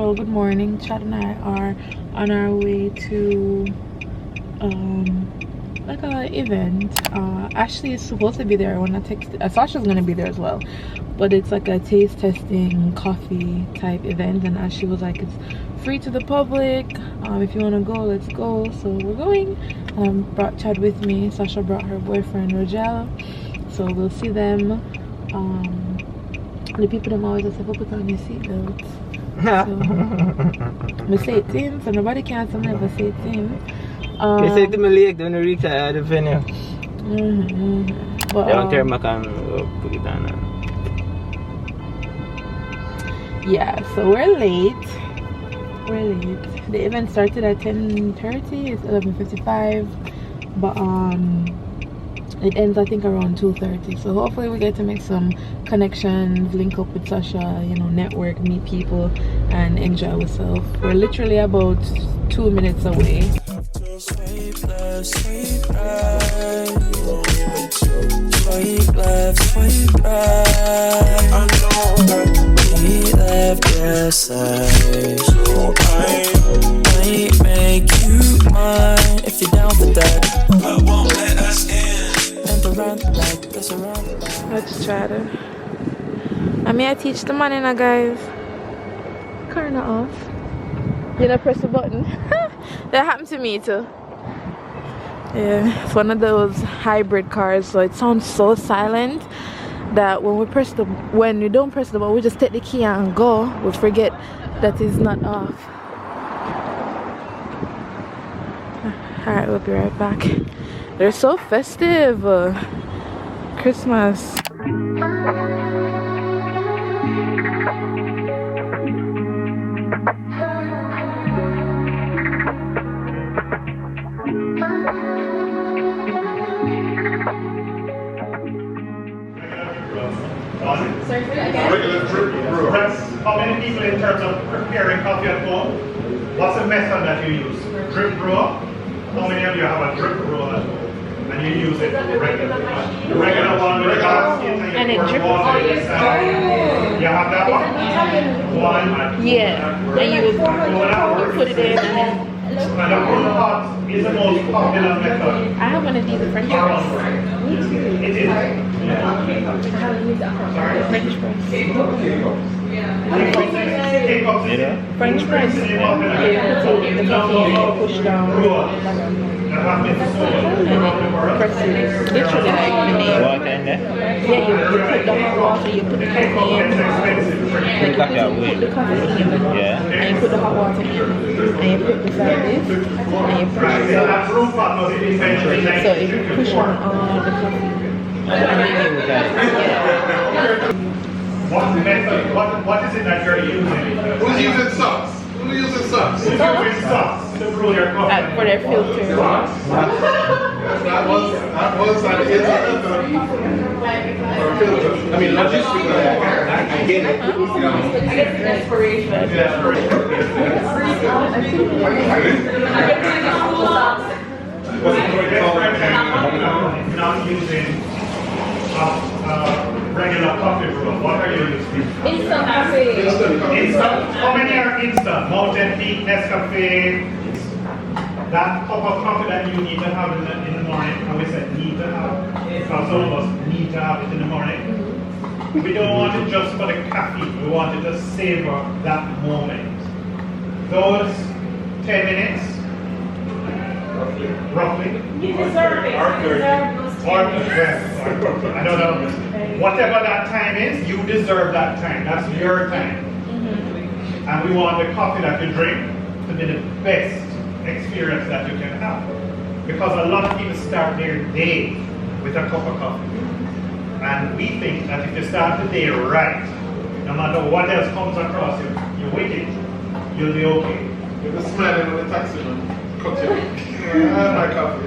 So good morning. Chad and I are on our way to like a event. Ashley is supposed to be there when I texted. Sasha's gonna be there as well, but it's like a taste testing coffee type event, and Ashley was like, it's free to the public. If you want to go, let's go. So we're going. Brought Chad with me. Sasha brought her boyfriend Rogel, so we'll see them. The people them always say, put on your seatbelts. So we say it to him, so nobody can never say it to him. They say to my leg when we reach the venue. But, they don't turn back and put it on. Yeah, so we're late. The event started at 10:30. It's 11:55, but it ends I think around 2:30. So hopefully we get to make some connections, link up with Sasha, you know, network, meet people, and enjoy ourselves. We're literally about 2 minutes away. Sweet left, sweet right. Sweet left, sweet right. I know that he left your side, so I might make you mine if you're down for that. I won't let us in. And around the back, that's around the back. Let's try to. I teach the money now, guys. Corner off. You know, press the button. That happened to me too. Yeah, it's one of those hybrid cars, so it sounds so silent that when we don't press the button, we just take the key and go. We forget that it's not off. Alright, we'll be right back. They're so festive. Christmas. Regular drip brew. How many people in terms of preparing coffee at home? What's the method that you use? Drip brew? How many of you have a drip brew at home? And you use it regularly? The regular one with the basket and you pour water inside. You have that one? Yeah. And you put it in and then... And the brew pot is the most popular method. I have one of these French press. It is. French press. French press. The coffee and push down. And press it. Literally like the name. Water in there? Yeah, you put the hot water, you put the coffee in. Like you put the coffee in. Yeah. And you put the hot water in. And you put beside this. And you push it down. So if you push on all the coffee. What is it that you're using? Who's using socks? Who's using socks? Who's using socks to brew your coffee? For their filter. That was on the inside of the filter. I mean, logistically, I get it. You know. I get the inspiration. Not using regular coffee brew. What are you using? Instant coffee. Instant. How many are instant? Mountain Peak, Nescafe. That cup of coffee that you need to have in the morning. And we said need to have. Because some of us need to have it in the morning. We don't want it just for the caffeine. We want it to savor that moment. Those 10 minutes. Roughly. You deserve it. I don't know. Whatever that time is, you deserve that time. That's your time. And we want the coffee that you drink to be the best experience that you can have. Because a lot of people start their day with a cup of coffee. And we think that if you start the day right, no matter what else comes across you, you're wicked, you'll be okay. You're just smiling on the taxi man. Cut you. I my coffee.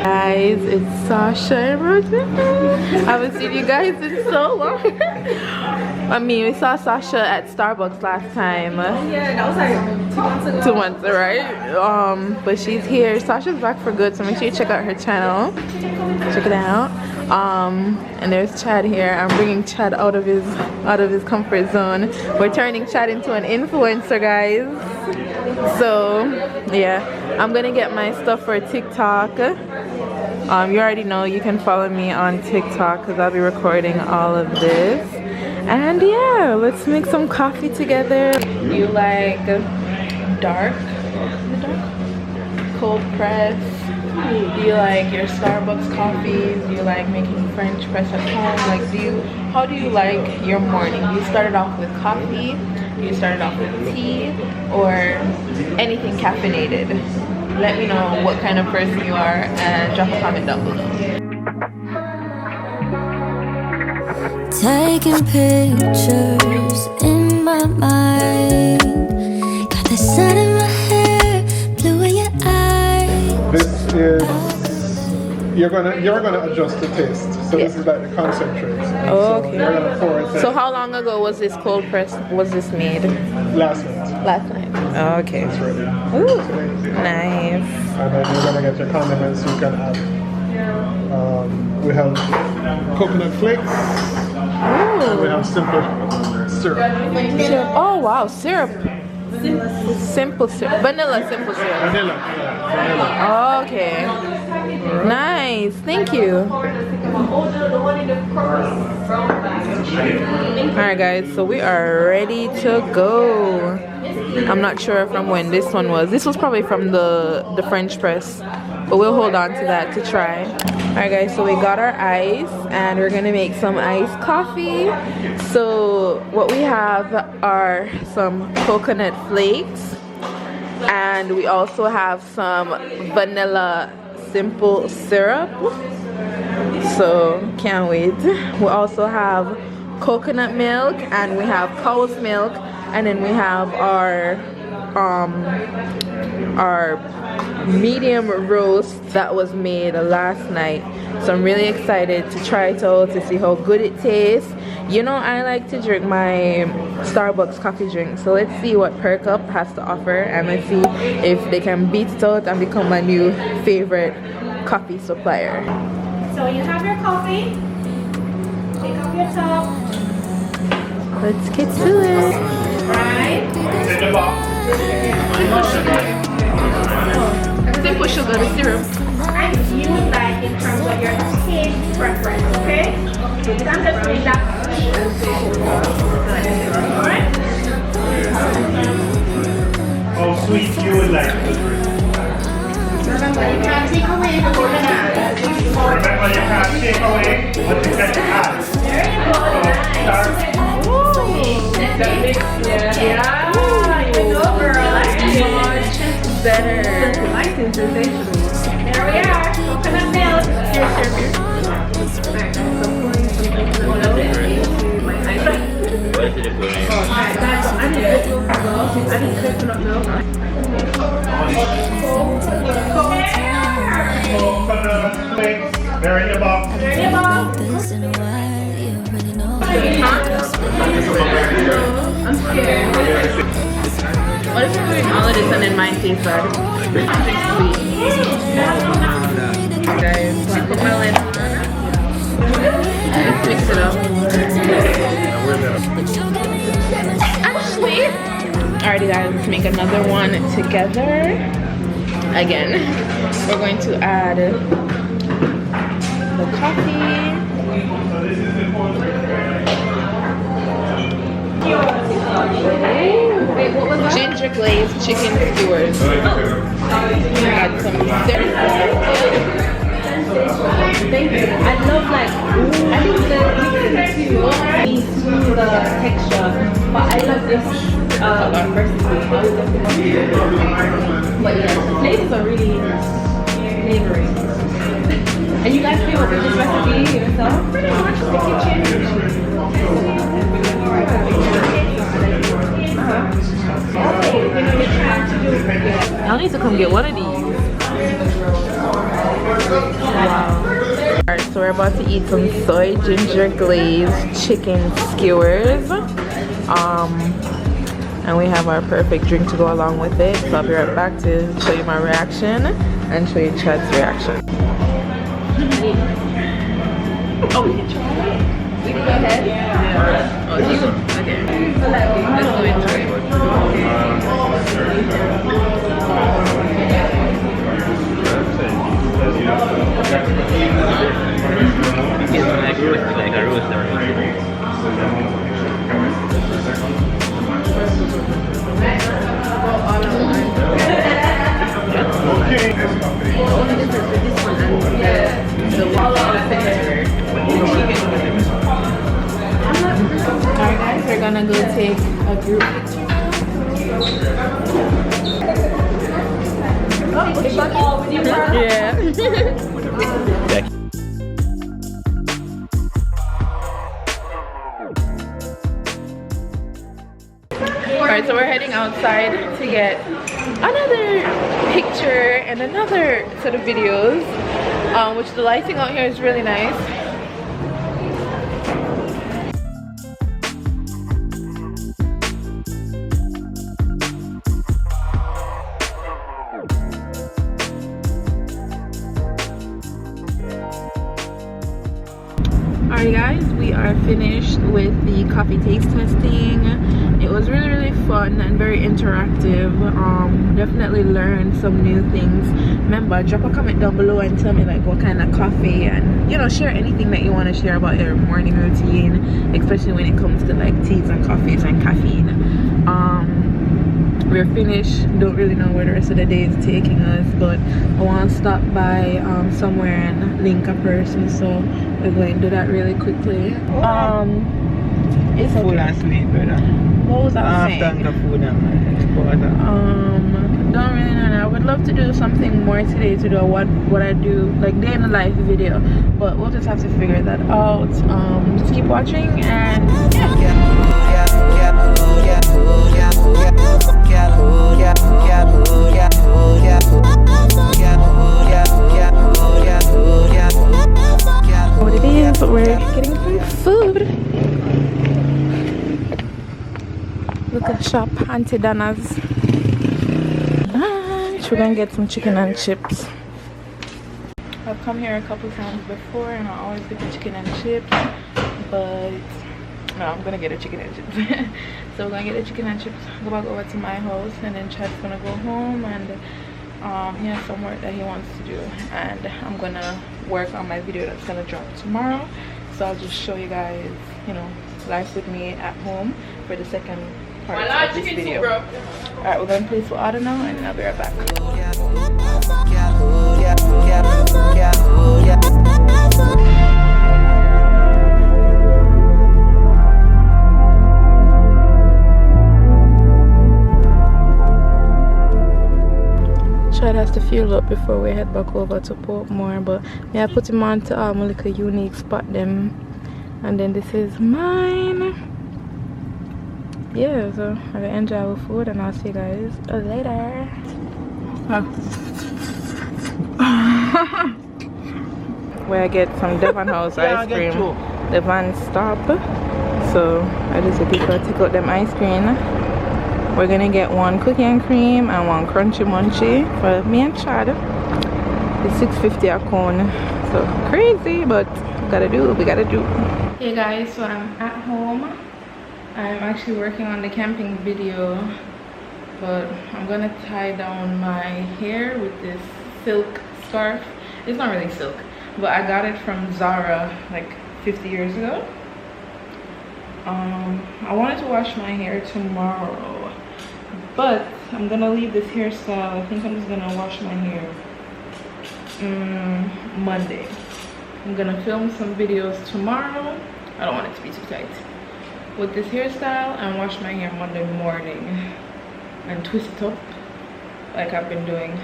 Guys, it's Sasha and Roger. I haven't seen you guys in so long. I mean, we saw Sasha at Starbucks last time. Yeah, that was like 2 months ago. 2 months, right? But she's here. Sasha's back for good, so make sure you check out her channel. Check it out. And there's Chad here. I'm bringing Chad out of his comfort zone. We're turning Chad into an influencer, guys. So yeah, I'm gonna get my stuff for TikTok. You already know you can follow me on TikTok because I'll be recording all of this. And yeah, let's make some coffee together. You like dark? Cold press? Do you like your Starbucks coffees? Do you like making French press at home? Like, how do you like your morning? Do you start it off with coffee? Do you start it off with tea? Or anything caffeinated? Let me know what kind of person you are and drop a comment down below. Taking pictures in my mind. Got the sun in my hair, blue in your eyes. This is you're gonna adjust the taste. So this is like the concentrate. Oh, okay. So you're gonna pour it in. So how long ago was this cold press? Was this made? Last night. Last night. Oh, okay. It's ready. Ooh, nice. And then you're gonna get your condiments you can add. We have coconut flakes. Ooh. We have simple syrup. Syrup. Oh wow, syrup. Simple syrup. Vanilla simple syrup. Vanilla. Vanilla. Oh, okay. Nice. Thank you. Alright guys, so we are ready to go. I'm not sure from when this one was. This was probably from the French press, but we'll hold on to that to try. Alright guys, so we got our ice and we're gonna make some iced coffee. So what we have are some coconut flakes and we also have some vanilla simple syrup. So can't wait. We also have coconut milk and we have cow's milk, and then we have our medium roast that was made last night. So I'm really excited to try it out to see how good it tastes. You know, I like to drink my Starbucks coffee drink, so let's see what Perk Up has to offer and let's see if they can beat it out and become my new favorite coffee supplier. So you have your coffee. Take off your top. Let's get to it. Right. In the box. Simple sugar, the syrup. And you like in terms of your taste preference, okay? So I'm just doing that. Alright? How sweet you would like to drink. Remember, you can't take away the coconut. Remember, you can't take away what you can add. There you go. Yeah, you know, girl. Much better. There we are. Coconut milk. Here. What is it for? Coconut flakes. They're in the box. There you go. This in a while, you really know. I'm scared. What if you're doing all of this and then mine tastes bad? Something sweet. Guys, so I put my lid on. Let's mix it up. Actually, alrighty guys, let's make another one together. Again, we're going to add the coffee. Wait, what was that? Ginger glazed chicken skewers. Add some syrup. Thank you. I love like, I think the texture, but I love this recipe. But yeah, the flavors are really flavoring. And you guys came up with this recipe yourself? Pretty much the kitchen. I'll need to come get one of these. Wow. Alright, so we're about to eat some soy ginger glazed chicken skewers. And we have our perfect drink to go along with it. So I'll be right back to show you my reaction and show you Chad's reaction. Oh, we can try it. We can go ahead? Yeah. Oh, you? Okay. Let's go into it. It's like a roaster. Alright guys, we're gonna go take a group picture now. Yeah. Alright, so we're heading outside to get another picture and another set of videos, which the lighting out here is really nice. Alright guys, we are finished with the coffee taste testing. It was really fun and very interactive. Definitely learned some new things. Remember, drop a comment down below and tell me like what kind of coffee, and you know, share anything that you want to share about your morning routine, especially when it comes to like teas and coffees and caffeine. We're finished. Don't really know where the rest of the day is taking us, but I want to stop by somewhere and link a person, so we're going to do that really quickly. It's full and sweet, brother. What was I saying? After food and don't really know. I would love to do something more today to do what I do, like day in the life video, but we'll just have to figure that out. Just keep watching and what it is, but we're getting some food. Look at shop, Auntie Dana's. We're gonna get some chicken and chips. I've come here a couple times before and I always get the chicken and chips, but no, I'm gonna get a chicken and chips. So we're gonna get the chicken and chips, go back over to my house, and then Chad's gonna go home, and he has some work that he wants to do, and I'm gonna work on my video that's gonna drop tomorrow. So I'll just show you guys, you know, life with me at home for the second part of this video. Alright, we're going to place for order now, and I'll be right back. Chad has to fuel up before we head back over to Portmore, but yeah, I put him on to a little unique spot them, and then this is mine. Yeah, so I'm gonna enjoy our food, and I'll see you guys later. Where I get some Devon House ice cream, the van stop, so I just said people take out them ice cream. We're gonna get one cookie and cream and one crunchy munchy for me and Chad. It's $6.50 a cone, so crazy, but we gotta do what we gotta do. Hey guys, so I'm at home. I'm actually working on the camping video, but I'm gonna tie down my hair with this silk scarf. It's not really silk, but I got it from Zara like 50 years ago. I wanted to wash my hair tomorrow, but I'm gonna leave this hairstyle. I think I'm just gonna wash my hair Monday. I'm gonna film some videos tomorrow. I don't want it to be too tight with this hairstyle, and wash my hair Monday morning and twist it up like I've been doing.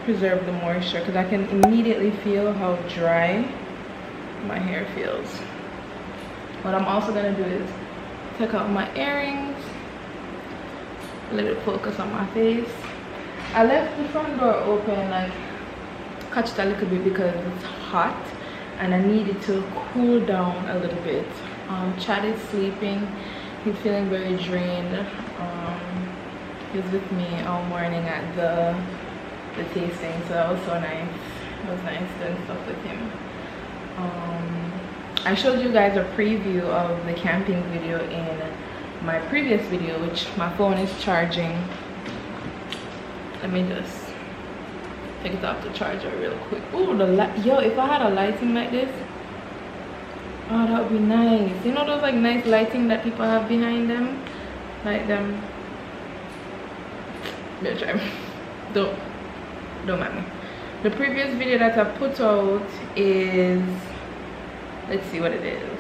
Preserve the moisture, because I can immediately feel how dry my hair feels. What I'm also gonna do is take out my earrings, let it focus on my face. I left the front door open, like catch it a little bit because it's hot and I needed to cool down a little bit. Chad is sleeping. He's feeling very drained. He was with me all morning at the tasting, so that was so nice. It was nice doing stuff with him. I showed you guys a preview of the camping video in my previous video, which my phone is charging. Let me just take it off the charger real quick. Ooh, the light. Yo, if I had a lighting like this, oh, that would be nice. You know those like nice lighting that people have behind them, like them. Don't mind me. The previous video that I put out is, let's see what it is.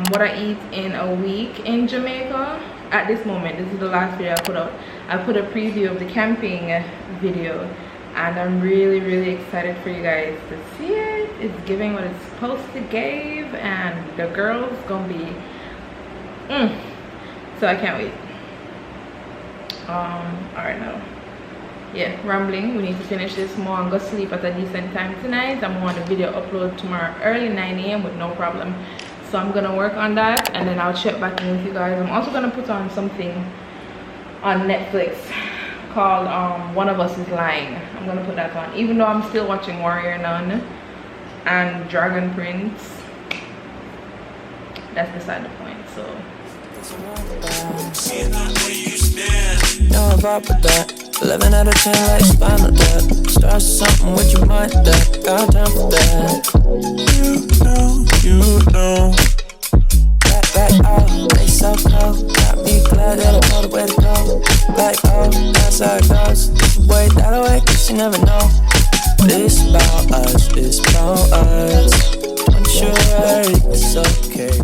What I eat in a week in Jamaica. At this moment, this is the last video I put out. I put a preview of the camping video, and I'm really excited for you guys to see it. It's giving what it's supposed to give, and the girls gonna be so I can't wait. All right, now, yeah, rambling. We need to finish this more and go sleep at a decent time tonight. I'm on the video upload tomorrow early 9 a.m. with no problem. So I'm gonna work on that, and then I'll check back in with you guys. I'm also gonna put on something on Netflix called One of Us is Lying. I'm gonna put that on, even though I'm still watching Warrior Nun and Dragon Prince. That's beside the point. So no, I vibe with that. 11 out of 10 like spinal tap. Stars or something with your mind that. Got time for that. You know. Back off, they so cold. Got me glad that I know the way to go. Like, oh, that's how it goes. This way, that way, cause you never know. This about us, it's about us. Don't you worry, it's okay.